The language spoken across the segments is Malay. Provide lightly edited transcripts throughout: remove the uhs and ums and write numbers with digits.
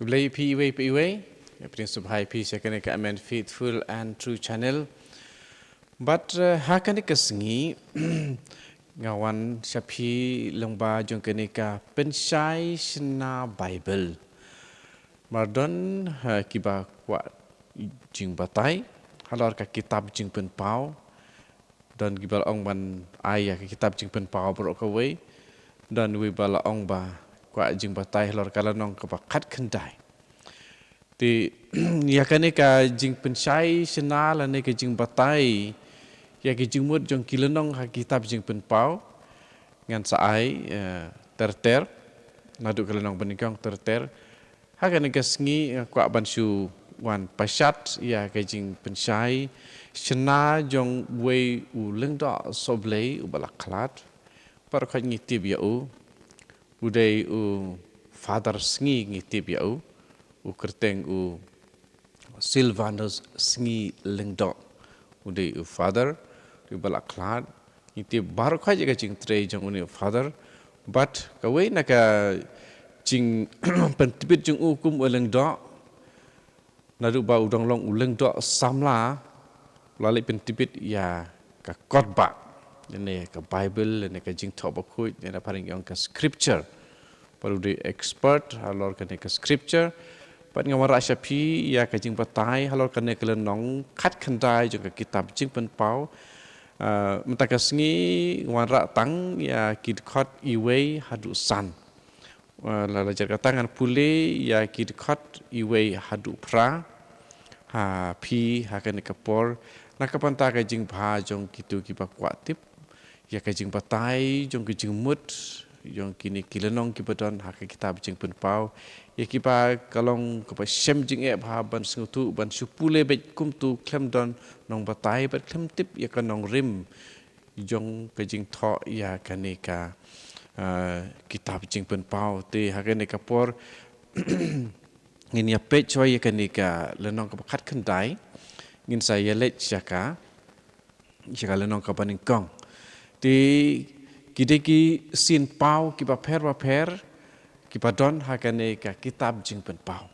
Kublai PEWay, Prince Subhai P second Amen Faithful and True Channel. But hakani kasengi ngawan syapi lengba jong kenika pensyai sena Bible. Mardon kiba kwa jing batai halor ka kitab jing penpau dan gibal ong ban ayah ka kitab jing penpau berok kawai dan wi bala ong ba kwa jing batai halor kala nong ka kat kendai. Ti ya kanika jing pensyai sena la ne ka jing batai ya ki jing mut jong kilenong ha kitab jing penpau ngan saai terter nadu kilenong benikong terter hakan ka sngi kwa bansu wan pasat ya ka jing pensyai sena jong wei u lengdo soblei u balaklat par kha ngitib ya u udai u father sngi ngitib ya u kerteng u Silvanus sngi lengdo udai u father u balaklat ngitib bar kha jaga jing trei jong uni father but kawai naka jing pentibit jung ukum uleng do nadu ba udang long uleng do samla lalai pentibit ya ka kotba ne ka Bible ne ka jing top akui ne paring yang ka scripture paru di expert halor ka ne ka scripture pat ngamara syapi ya ka jing patai halor ka ne ka lenong khat khandai jung ka kitab jing penpau mentaka sngi wanra tang ya kid khot iwei hadu san lala jar katangan pule ya kid khot iwei hadu pra ha pi hakan kapor nakapanta ka jing bha jong kitu ki bakwa tip ya ka jing batai jong ki jing mut jong kini kilenong ki badon ha ka kitab jing penpau ya ki ba kalong ka shem jing e bha ban snutu ban supule be kum tu klem don nong batai bat klem tip ya ka nong rim jong ka jing tho ya kanika kitab jing penpau te hagen kapor ngin ya pe choi kanika lenong ka khat khandai ngin saya let chaka lenong ka baning kong ti kideki sin pau ki ba pher ki padon hakane ka kitab jing penpau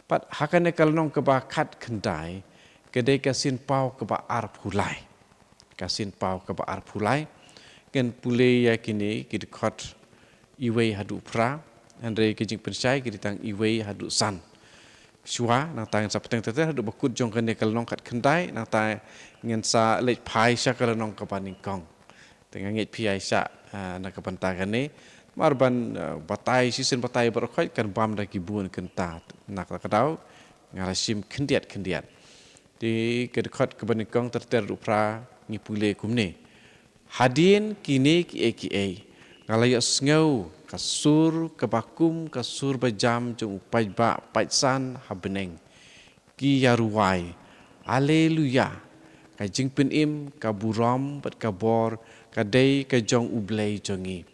pat hakane ka lenong ka ba khat khandai kede ka sin pau ka ba ar phulai ka sin pau ka ba ar phulai ken pule ya kini ki khot iwei hadu pra andre ki jing pensyai ki tang iwei hadu san shua nang tang sa peteng teter hadu bakut jong kene kal nong khat khandai nang ta ngen sa lech phai sha kal nong ka paning kong tengah nget pi ai sha na ka panta kane marban batai sisen batai berkhoi kan bam da ki buan kenta nak ka dau ngara sim khendiat di ke khot ka paning kong terter upra ngi pule kumne hadin kini ki ngalaya sngau kasur kebakum kasur bejam jung upai ba paitsan habeneng ki yaruai haleluya ka jing pen im ka buram bat ka bor ka dei ka jong ublei jongi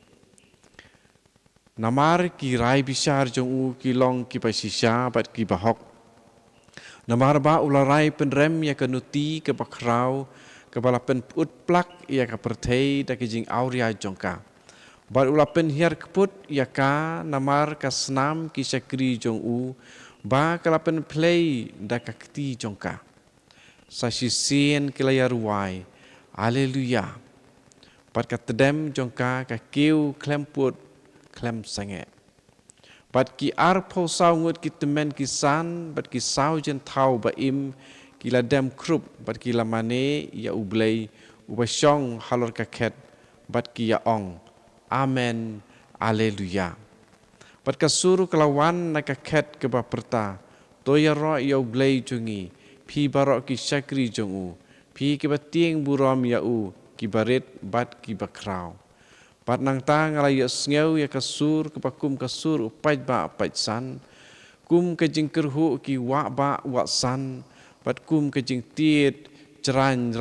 namar ki rai bisar jong u ki long ki pasisha bat ki bahok namar ba ularai penrem ya kanuti ke bakrau ke balapen put plak ya ka pertei da ki jing auria jongka bar ulapen hiar keput ya ka namar ka snam ki sakri jong u ba kalapen play da ka kti jongka sa sisien kilaya ruai haleluya pat ka tedem jongka ka kiu klemput klem sange pat ki ar po sau ngut ki temen ki san bat ki sau jen tau ba im ki ladem krup bat ki lamane ya ublei ubashong halor ka khet bat ki ya ong amen haleluya pat kasuru kelawan nak khet ke baperta toya ro ya ublei jungi pi barok ki sakri jongu pi ke bating buram ya u ki baret bat ki bakrau pat nang tang ala ya sngew ya kasur ke pakum kasur upai ba paitsan kum ke jingkerhu ki wa ba wa san pat kum ke jing tiet ceran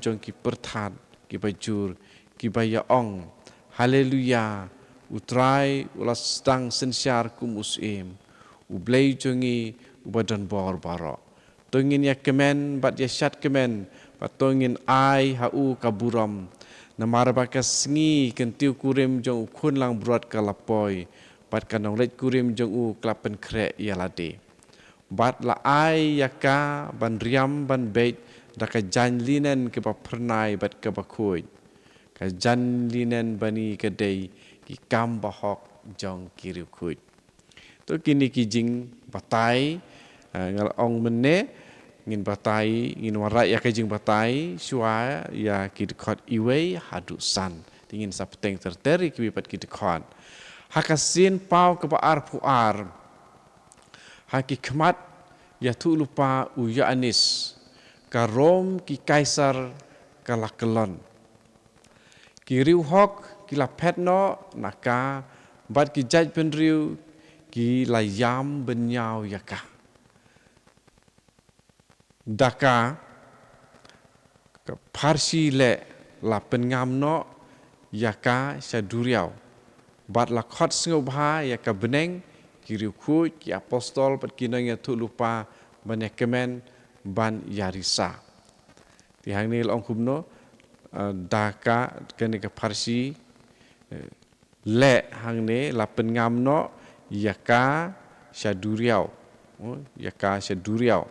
jong ki perthat ki bajur ki baya ong haleluya utrai ulas stang sensyar kumus ublei jongi ubadan bor baro tongin ya kemen bat ya syat kemen bat tongin ai hau kaburam namar bakas sngi kentiu kurim jong ukun lang burat kalapoi bat kanong let kurim jong u klapen kre yalade bat la ai yaka ban riam ban beit da ka jan linen ke ba pernai bat ke ba kuj ka jan linen bani ke dei ki kam ba hok jong kiriu kuj to kini ki jing batai ngal ong menne ngin batai ngin warai ya ka jing batai shua ya ki dekot iwe hadu san tingin sapteng terteri ki pat ki dekot hakasin pau ke ba ar pu ar haki khmat ya tu lupa u ya anis ka rom ki kaisar kalakelon ki riu hok ki la petno naka bat ki jaj pen riu ki la yam benyau yaka daka ka parsi le la pengam no yaka saduriau bat la khot sngobha yaka beneng ki riu khu ki apostol pat ki nang ya tu lupa ban kemen ban yarisa ti hang ni long kumno daka kene ka parsi le hang ne la pengam no yaka saduriau yaka saduriau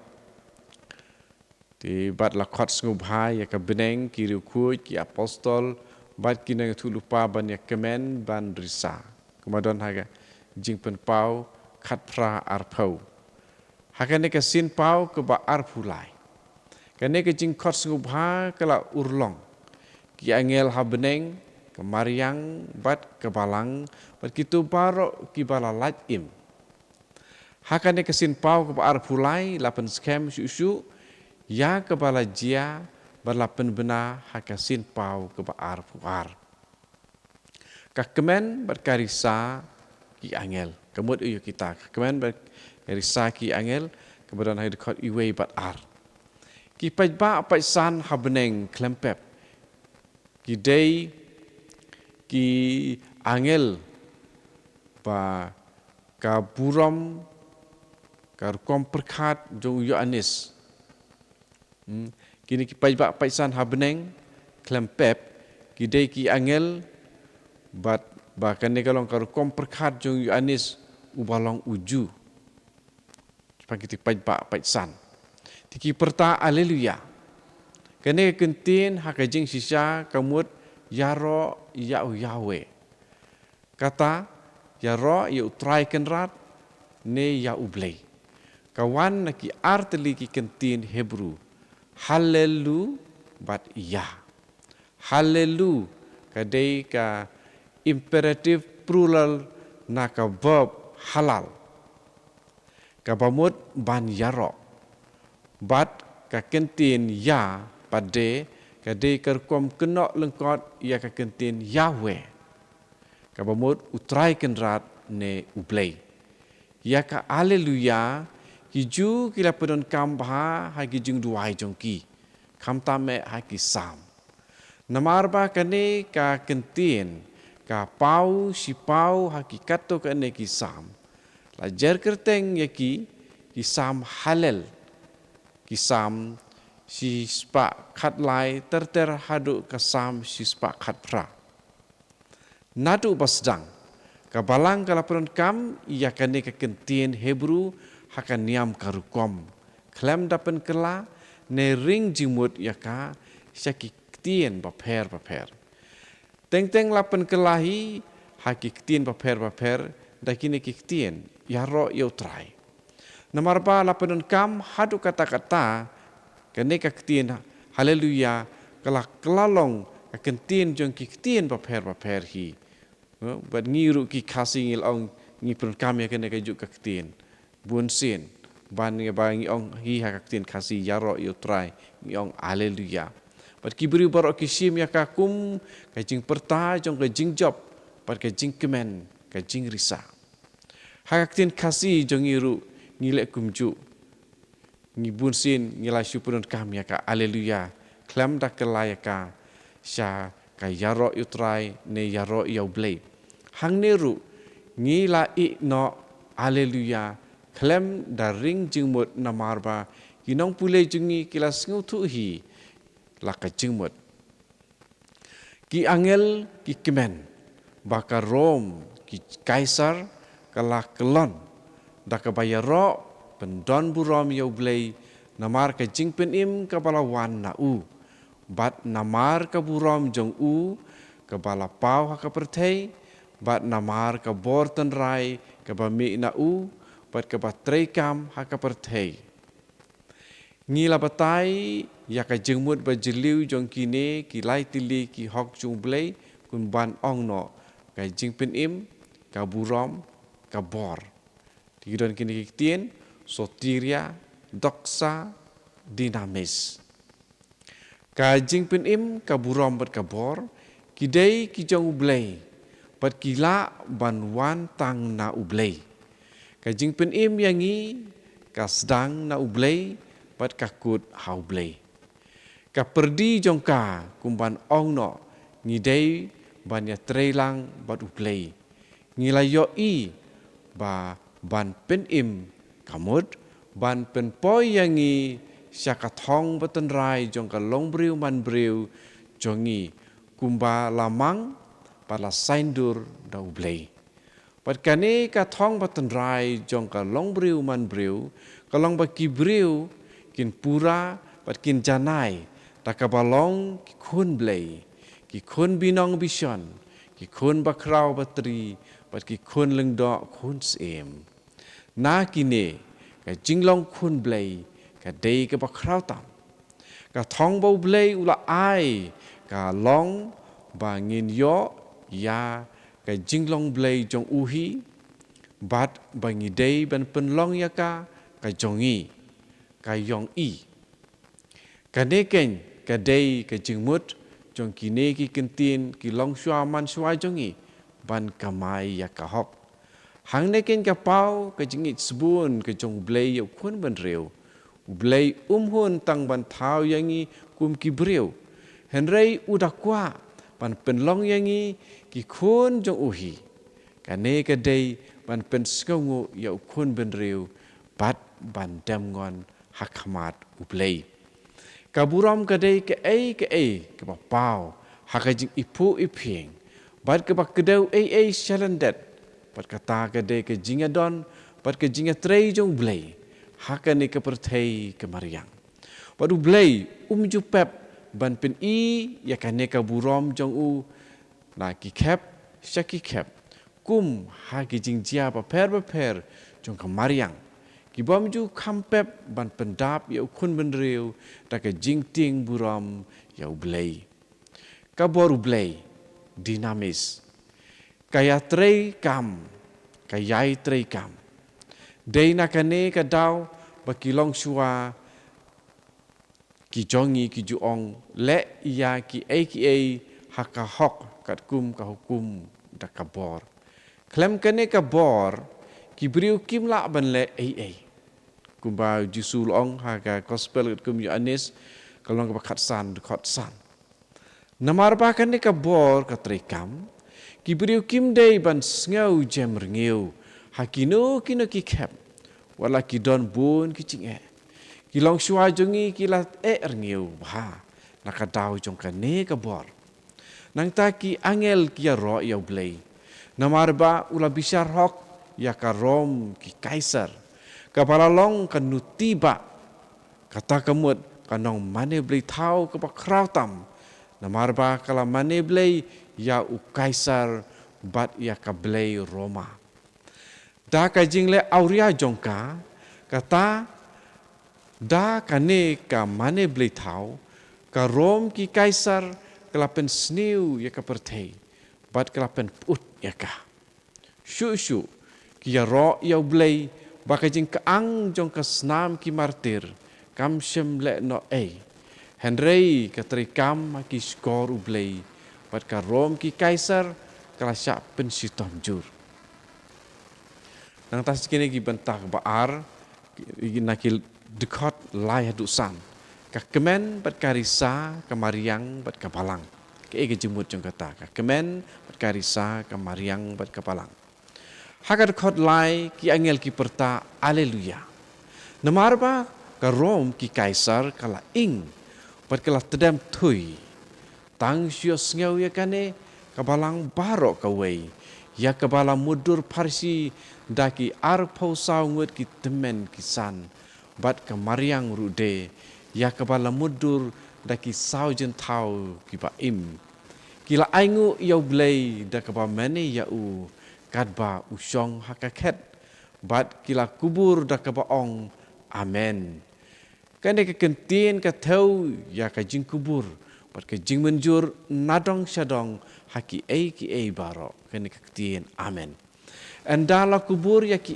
ti bat la khot sngobha yaka beneng ki riu khu ki apostol bat ki nang tu lupa ban kemen ban risa kumadon haga jing pen pau khat pra arpau hakane ka sin pau ke ba arpulai kane ke jing khot sngubha kala urlong ki angel ha beneng ke mariang bat ke balang bat kitu baro ki bala laj im hakane ke sin pau ke ba arpulai lapen skem susu ya ke bala jia balapen bena hakasin pau ke ba arpuar kakemen berkarisa ki angel kemud uyu kita kemen berkarisa ki angel kemudian hai dekat iwe bat ar ki pajba paisan habeneng klempep ki dei ki angel ba ka buram ka kom perkhat jong yu anis kini ki pajba paisan habeneng klempep ki dei ki angel bat bahkan ni kalau karu kom perkhat jong yu anis ubalong uju pagiti pajba paisan tiki perta aleluya kene kentin hakajing sisa kamut yaro yau yawe kata yaro ya utrai kenrat ne ya ublei kawan ki arteli ki kentin hebru hallelu bat ya hallelu kadai ka imperative plural naka verb halal kabamut ban yaro bat ka kentin ya pade kade kerkom kenok lengkot ya ka kentin yahwe kabamut utrai kenrat ne ublei ya ka haleluya hiju kila pedon kambha hagi jing duai jongki kamtame hagi sam namarba kane ka kentin ka pau si pau hakikat to kane ki sam la jer kerteng yaki ki sam halal ki sam si spa khat lai terter hadu ka sam si spa khat pra nadu basdang ka balang kala peron kam ia kane ka kentin hebru hakan niam karukom klem dapen kela ne ring jimut yaka syaki tien baper teng lapen kelahi haki tien baper dakini kiktien yaro yautrai namarba lapen kam hadu kata-kata kene kaktien haleluya kala kelalong kentien jong kiktien baper hi bat ngiru ki kasingil ong ngipun kami kene kajuk kaktien bunsin ban ngi ong hi hakaktien kasi yaro yautrai ngi ong haleluya pat kibri barok kisim ya kakum kajing perta jong kajing job pat kajing kemen kajing risa hakaktien kasi jong iru ngilek kumju ngibunsin ngila syupurun kam ya ka haleluya klam dak kelayaka sya ka yaro utrai ne yaro yaublei hang neru ngila I no haleluya klam daring jingmut namarba kinong pulei jungi kilas ngutu hi laka jingmut ki angel ki kemen baka rom ki kaisar kalah kelon dak kabaya ro pendon burom ya ublei namar ka jingpen im kabala wan na u bat namar ka burom jong u kabala pau ha ka perthei bat namar ka borten rai ka ba mi na u bat ka ba treikam ha ka perthei ngila batai ya ka jengmut ba jeliu jong kine ki lai tili ki hok jung blei kun ban ong no ka jingpen im ka burom ka bor tigidon kini kitien sotiria doksa dinamis ka jingpen im ka burom bat ka bor kidei ki jong ublei bat kila ban wan tang na ublei ka jingpen im yangi ka sedang na ublei bat ka kut hau blei ka perdi jong ka kumban ong no ngidei ban ya treilang bat ublei ngila yo i ba ban pen im kamut ban pen poi yangi syakathong batan rai jong ka long briu man briu jongi kumba lamang pala saindur da ublei pat kane ka thong batan rai jong ka long briu man briu ka long ba ki briu kin pura pat kin janai ta ka balong ki khun blei ki khun binong bishon ki khun bakrau batri pat ki khun lengdo khun sem na kine ka jinglong khun blei ka dei ka bakrau tam ka thong bo blei ula ai ka long ba ngin yo ya ka jinglong blei jong uhi bat ba ngi dei ban pen long ya ka jongi ka yong i ka neken ka dei ka jingmut jong kine ki kentin ki long shwa man shwa jongi ban kamai ya ka hok hang neken ka pau ka jingit sebun ka jong blei yo khun ban reu blei hun tang ban thau yangi kum ki breu henrei udakwa ban pen long yangi ki khun jong uhi ka ne ka dei ban pen skongu yo khun ban reu bat ban dam ngon hakhamat ublei kaburam ka dei ka ka ba pau hakajing ipu iping bat ka ba kedau shalandet pat kata ka dei ka jingadon pat ka jinga trei jong blei hakane ka perthei ka mariang pat ublei jupep ban pen i ya kane ka buram jong u na ki khep shaki khep kum ha ki jingjia pa per jong ka mariang ki bom ju kampep ban pendap ya ukun benreu ta ka jingting buram ya ublei ka bor ublei dinamis kaya trei kam kayai trei kam dei na kane ka dau bakilong shua ki jongi ki juong le ya ki haka hok kat kum ka hukum da ka bor klem kane ka bor ki briu kim la ban le kumba jisul ong haga gospel kum yu anis kalong ka khat san namar ba kan ka bor ka trikam ki briu kim dei ban ngau jem ringiu hakino kino ki khep wala ki don bun ki chinge ki long shua jongi ki la ringiu ha naka dau jong ka ne ka bor nang ta ki angel ki ro ya blei namar ba ula bisar hok ya ka rom ki kaisar kapala long kan nutiba kata kemut kanong mane blei thau ka bakrau tam namar ba kala mane blei ya u kaisar bat ya ka blei Roma da ka jingle auria jongka kata da kane ka mane blei thau ka rom ki kaisar kelapen sniu ya ka perthei bat kelapen put ya ka shu ki ya ro ya blei baka jing kaang jong ka snam ki martir kam shem le no henrei ka trikam ki skor ublei pat ka rom ki kaisar kala sya pen sitom jur nang tas kini ki bentak baar nakil dekot lai hadu san ka kemen pat karisa ka mariang pat ka palang ke jemut jong kata ka kemen pat karisa ka mariang pat ka palang hagar khot lai ki angel ki perta aleluya namar ba ka rom ki kaisar kala ing pat kala tedam thui tang syos ngau ya kane ka balang barok ka wei ya kabala mudur parsi daki arpau saungut ki temen kisan bat kamariang rude ya kabala mudur daki saujen tau ki ba im kila aingu yau blei da kaba mene ya u kadba usong hakaket bat kila kubur da kaba ong amen kane ke kentien ka thau ya ka jing kubur bat ke jing menjur nadong syadong haki ki baro kane ke kentien amen andala kubur ya ki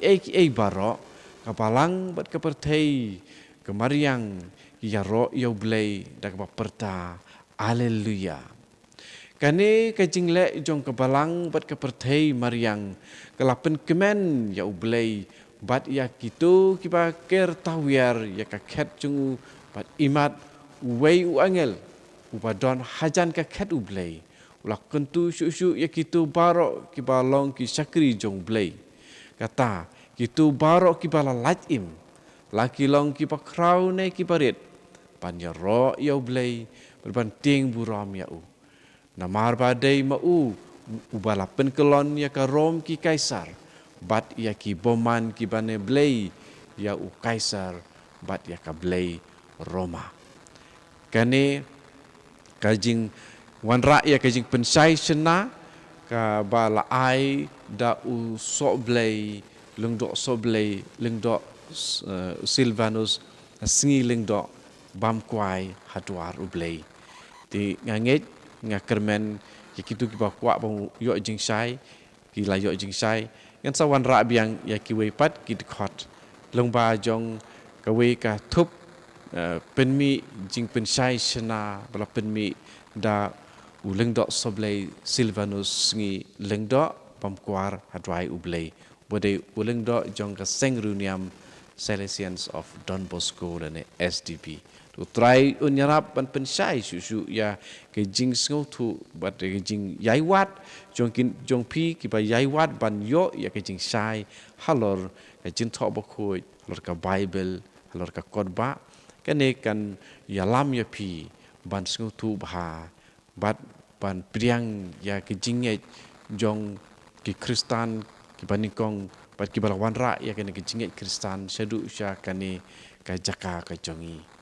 baro kapalang bat ke pertei kemariang ya ro yau blei da kaba perta haleluya kane kajing le jong kebalang bat kepertei mariang kelapen kemen ya ublei bat ya kitu kiba ker tawiar ya kaket jungu bat imat wei u angel ubadon hajan kaket ublei ulah kentu syuk ya kitu baro kiba long ki sakri jong blei kata kitu baro kiba lalajim laki long kiba kraune kiba rit pan ya ro ya ublei berbanting buram ya u namar badai mau ubala penkelon ya ka Rom ki kaisar bat ya ki boman ki bane blei ya u kaisar bat ya ka blei Roma kane kajing wanra ya kajing pensai sena ka bala ai da u so blei lengdo so blei lengdo Silvanus singi lengdo bam kwai hadwar u blei ti nganget ngakermen ya kitu ki ba kwa bang yo jing sai ki la yo jing sai ngan sawan ra biang ya ki wei pat ki khot long ba jong ka wei ka thup pen mi jing pen sai sena bala pen mi da u leng do soblei Silvanus ngi leng do pam kwar hadwai ublei bode u leng do jong ka seng runiam Salesians of Don Bosco dan SDP tu try unyarap ban pensai susu ya ke jing sngau tu bat ke jing yai wat jong pi ki ba yai wat ban yo ya ke jing sai halor ke jin tho ba khoi halor ka Bible halor ka kodba kane kan ya lam ya pi ban sngau tu ba bat ban priang ya ke jing ye jong ki Kristan ki banikong bat ki balawan ra ya kene ke jing Kristan sedu sya kane ka jaka ka jongi